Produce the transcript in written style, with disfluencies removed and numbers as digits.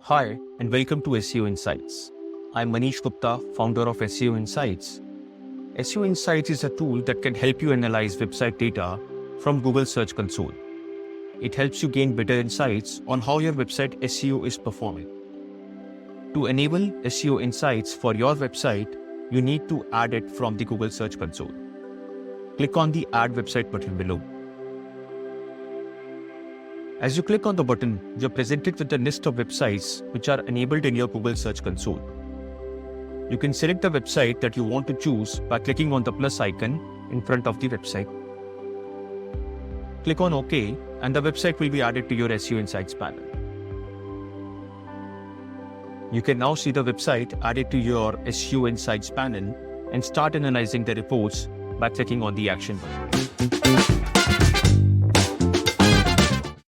Hi, and welcome to SEO Insights. I'm Manish Gupta, founder of SEO Insights. SEO Insights is a tool that can help you analyze website data from Google Search Console. It helps you gain better insights on how your website SEO is performing. To enable SEO Insights for your website, you need to add it from the Google Search Console. Click on the Add Website button below. As you click on the button, you're presented with a list of websites which are enabled in your Google Search Console. You can select the website that you want to choose by clicking on the plus icon in front of the website. Click on OK, and the website will be added to your SEO Insights panel. You can now see the website added to your SEO Insights panel and start analyzing the reports by clicking on the Action button.